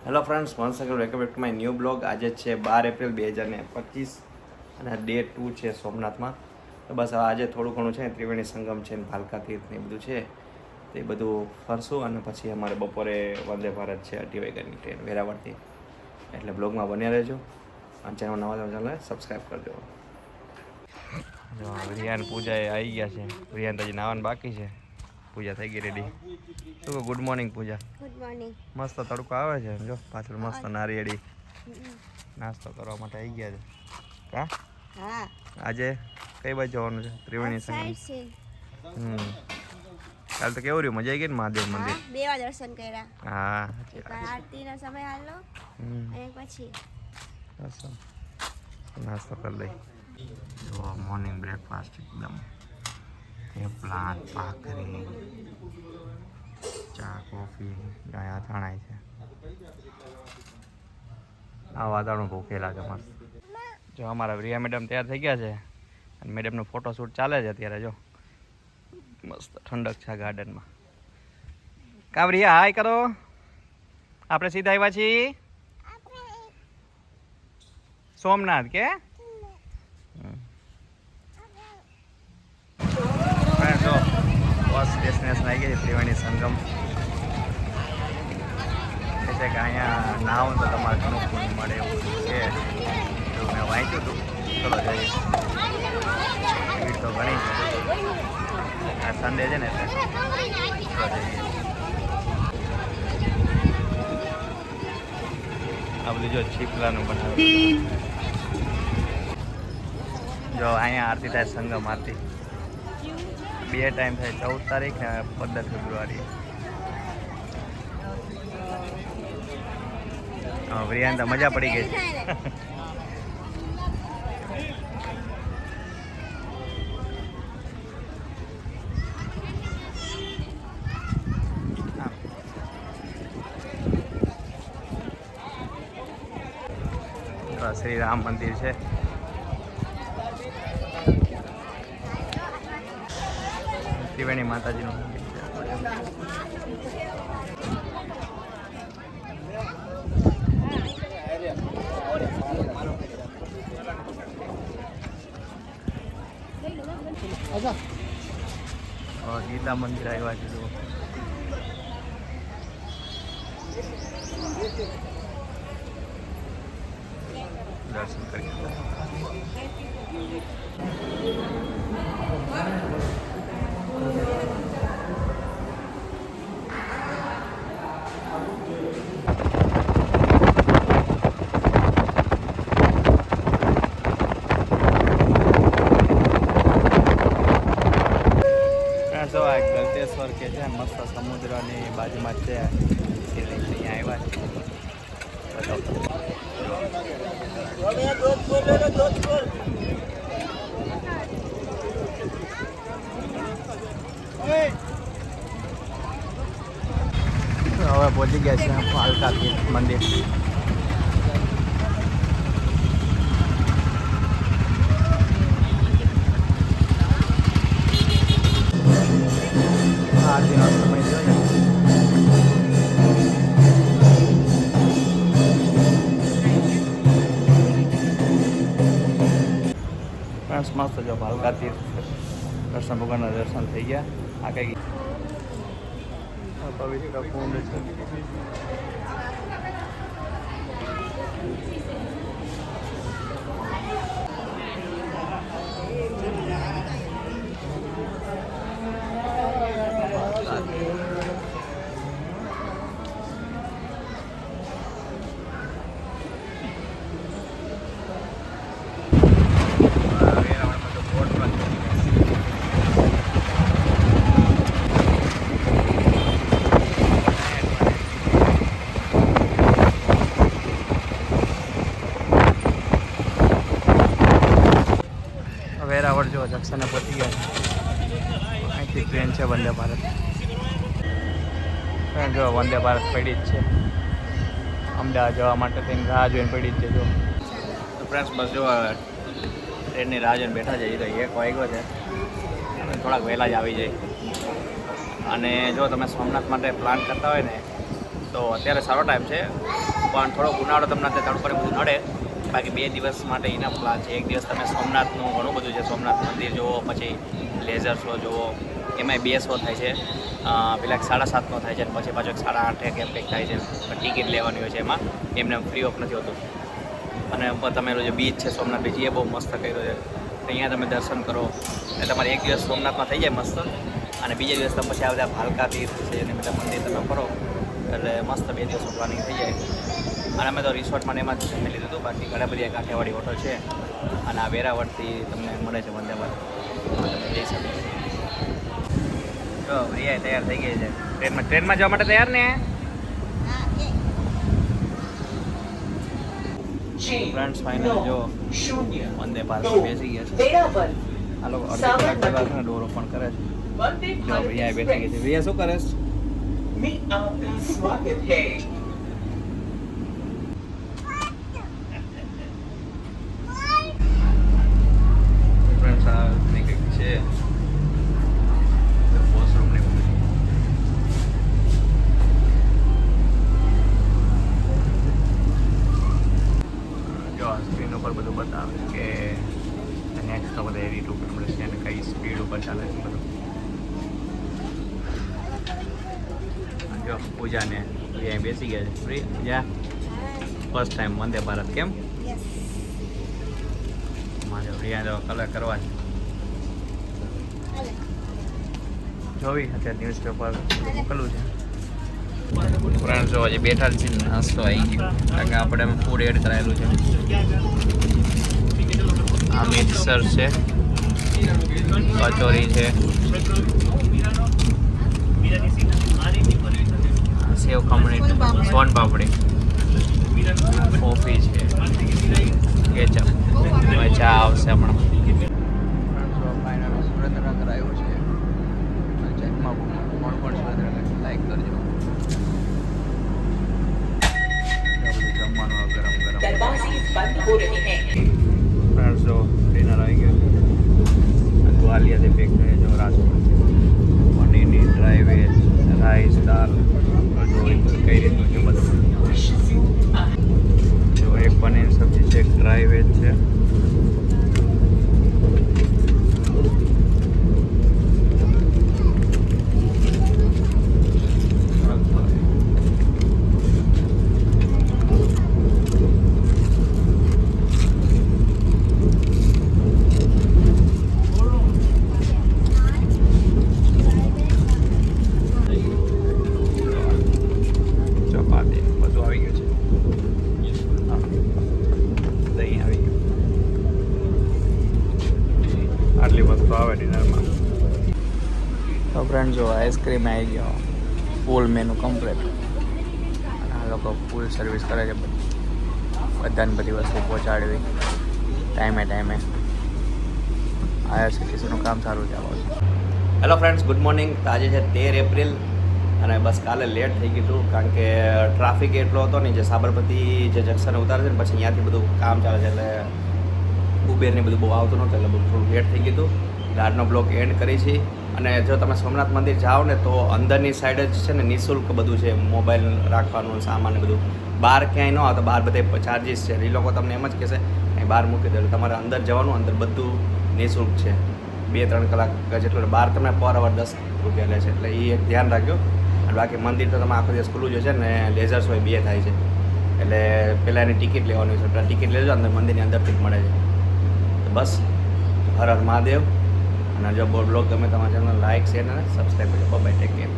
Hello friends, once again welcome back to my new blog. આજે છે 12 April 2025 અને day 2 છે સોમનાથમાં. તો બસ આજે થોડું ઘણું છે, ત્રિવેણી સંગમ છે ને ભાલકા તીર્થ ને બધું છે, તે બધું ફરશું અને પછી અમારે બપોરે વંદે ભારત છે 8 વાગ્યાની ટ્રેન વેરાવળથી. એટલે બ્લોગમાં બન્યા રહેજો અને ચેનલ નવા ચેનલને સબસ્ક્રાઈબ કરજો. જો રિયાન પૂજા એ આવી ગયા છે. રિયાન હજી નાવાનું બાકી છે. પૂજા થઈ ગઈ રેડી. શું good morning Pooja. Good morning. મસ્ત તડકો આવે છે. જો પાછળ મસ્ત નારિયેળી નાસ્તો કરવા માટે આવી ગયા છે. કા હા આજે કઈ બાજુ જવાનું છે? ત્રિવેણી સંગમ. કાલ તો કેવું રહ્યું? મજા આવી ગઈ ને મહાદેવ મંદિર? બે વાર દર્શન કર્યા. હા, આરતીનો સમય હાલો અને પછી નાસ્તો કરી લઈ. જો મોર્નિંગ બ્રેકફાસ્ટ એકદમ થેપલા, ભાખરી, ચા, કોફી અહીંયા અથાણાય છે. આ વાતાવરણ ભૂખે લાગે મસ્ત. જો અમારા રિયા મેડમ તૈયાર થઈ ગયા છે અને મેડમનો ફોટોશૂટ ચાલે છે અત્યારે. જો મસ્ત ઠંડક છે ગાર્ડનમાં. કાવરિયા હાય કરો. આપણે સીધા આવ્યા છીએ સોમનાથ કે જો બસ ડેસ્ટિનેશન આવી ગઈ છે ત્રિવેણી સંગમ. એ છે કે અહીંયા નાવ તો તમારે ઘણું પુણ્ય મળે એવું છે, એવું મેં વાંચ્યું હતું. ચલો જઈએ. ભીડ તો ઘણી છે, આ સન્ડે છે ને એટલે ચલો જઈએ. આ બધું જો છીપલાનું બનાવ્યું. જો અહીંયા આરતી થાય, સંગમ આરતી 2 ટાઈમ થાય, 14 તારીખ ને 15 ફેબ્રુઆરી. વિરિયાન તો મજા પડી ગઈ છે. શ્રી રામ મંદિર છે. ત્રિવેણી માતાજીનું મંદિર છે. ગીતા મંદિર આવ્યા છે. દર્શન કરી ગલતેશ્વર કે છે મસ્ત સમુદ્રની બાજુમાં છે. અહીંયા આવ્યા છે. હવે પહોંચી ગયા છે ભાલકા તીર્થ મંદિર. આરતીનો સમય જોઈએ. મસ્ત જો ભાલકા તીર્થ કૃષ્ણ ભગવાનના દર્શન થઈ ગયા. આ કઈ પવિત્ર કુંડ છે. વેરાવળ જો જંકશને પહોંચી ગયા છે. અહીંથી ટ્રેન છે વંદે ભારત. જો વંદે ભારત પડી જ છે. અમદાવાદ જવા માટે તેની રાહ જોઈને પડી જ છે. જો ફ્રેન્ડ્સ બસ જો ટ્રેનની રાહ જોઈને બેઠા છે. એ તો 1 વાગ્યો છે. અમે થોડાક વહેલા જ આવી જાય. અને જો તમે સોમનાથ માટે પ્લાન કરતા હોય ને તો અત્યારે સારો ટાઈમ છે. પણ થોડોક ઉનાળો તમને ત્યાં તડકો ને બધું નડે. બાકી 2 દિવસ માટે એના પ્લાન છે. એક દિવસ તમે સોમનાથનું ઘણું બધું છે, સોમનાથ મંદિર જુઓ, પછી લેઝર શો જુઓ, એમાંય 2 શો થાય છે. પેલા 7:30નો થાય છે અને પછી પાછો 8:30 કેમ કંઈક થાય છે. ટિકિટ લેવાની હોય છે, એમાં એમને ફ્રી ઓફ નથી હોતું. અને તમે જે બીચ છે સોમનાથ બીચ એ બહુ મસ્ત કર્યો છે. અહીંયા તમે દર્શન કરો એટલે તમારે એક દિવસ સોમનાથમાં થઈ જાય મસ્ત, અને બીજા દિવસ તમે પછી આ બધા ભાલકા તીર્થ છે અને બધા મંદિર તમે ફરો એટલે મસ્ત 2 દિવસનું પ્લાનિંગ થઈ જાય. અને અમે તો રિસોર્ટમાં એમાં જ જમી લીધું હતું. બાકી ઘણા બધી કાઠિયાવાડી હોટલ છે અને આ વેરાવળથી તમને મળે છે વંદે ભારત, તમે જઈ શકો. જો રિયા તૈયાર થઈ ગઈ છે ટ્રેનમાં જવા માટે તૈયાર ને? ફ્રેન્ડ્સ ફાઇનલ જો વંદે ભારત બેસી ગયા છે. આ લોકો અડધી કલાક પહેલા છે ને ડોર ઓપન કરે છે. જો રિયા બેસી ગઈ છે. રિયા શું કરે છે? ફ્રેન્ડ્સ આ કંઈક છે વોશરૂમ ને બધું. જો સ્ક્રીન ઉપર બધું બતાવે કે નેક્સ્ટ બધા એવી ટુકડ મળશે અને કઈ સ્પીડ ઉપર ચાલે છે બધું. જો પૂજાને અહીંયા બેસી ગયા છે. ફ્રી પૂજા ફર્સ્ટ ટાઈમ વંદે ભારત કેમ? મારે અહીંયા તો કલર કરવા છે. જોવી અત્યારે ન્યૂઝપેપર મોકલું છે. ફ્રેન્ડ્સ જો હજી બેઠા છે, નાસ્તો આવી ગયો કારણ કે આપણે ફૂડ એડ કરાયેલું છે. આ મિક્સર છે, કચોરી છે, સેવ ખમણી, સોન પાપડી, કોફી છે, કેચઅપ, હવે ચા આવશે હમણાં. ફાઇનલી સુરેન્દ્રનગર આવ્યો છે. જન્મભૂમિ કોણ સુરેન્દ્રનગર લાઈક કરજો. જમવાનું ગરમ ગરમ. ફ્રેન્ડ્સ જો ડિનર આવી ગયું છે. ગ્વાલિયાથી પેક થાય જો રાજકોટ પનીરની ડ્રાય વેજ, રાઈસ, દાળ જો કઈ રીતનું છે બધું. જો એક પનીર સબ્જી છે, એક ડ્રાય વેજ છે. તો ફ્રેન્ડ જો આઈસ્ક્રીમ આવી ગયો, ફૂલ મેનુ કમ્પ્લીટ. અને આ લોકો ફૂલ સર્વિસ કરે છે, બધાને બધી વસ્તુ પહોંચાડવી ટાઈમે ટાઈમે. આઈઆરસીટીસીનું કામ સારું ચાલે છે. Hello friends, good morning. આજે છે 13 એપ્રિલ અને બસ કાલે લેટ થઈ ગયું હતું કારણ કે ટ્રાફિક એટલો હતો ને. જે સાબરમતી જે જંકશને ઉતારે છે ને પછી અહીંયાથી બધું કામ ચાલે છે એટલે ઉબેર ને બધું બહુ આવતું નહોતું એટલે બધું થોડું લેટ થઈ ગયું હતું. એટલે આજનો બ્લોગ એન્ડ કરી છે. અને જો તમે સોમનાથ મંદિર જાઓ ને તો અંદરની સાઈડ જ છે ને નિઃશુલ્ક બધું છે, મોબાઈલ રાખવાનું સામાન ને બધું. બહાર ક્યાંય ન આવે તો બહાર બધે ચાર્જીસ છે. એ લોકો તમને એમ જ કહેશે અહીં બહાર મૂકી દે. તમારે અંદર જવાનું, અંદર બધું નિઃશુલ્ક છે. 2-3 કલાક જેટલું. બહાર તમને પર અવર 10 રૂપિયા લે છે એટલે એ એક ધ્યાન રાખજો. અને બાકી મંદિર તો તમે આખો દિવસ ખુલ્લું જ છે ને. લેઝર્સ હોય 2 થાય છે એટલે પહેલાં એની ટિકિટ લેવાની છે. ટિકિટ લેજો, અંદર મંદિરની અંદરથી જ મળે છે. તો બસ, હર હર મહાદેવ. અને જો બ્લોગ ગમે તમારા ચેનલ લાઈક, શેર અને સબસ્ક્રાઈબ કરજો. Bye, take care.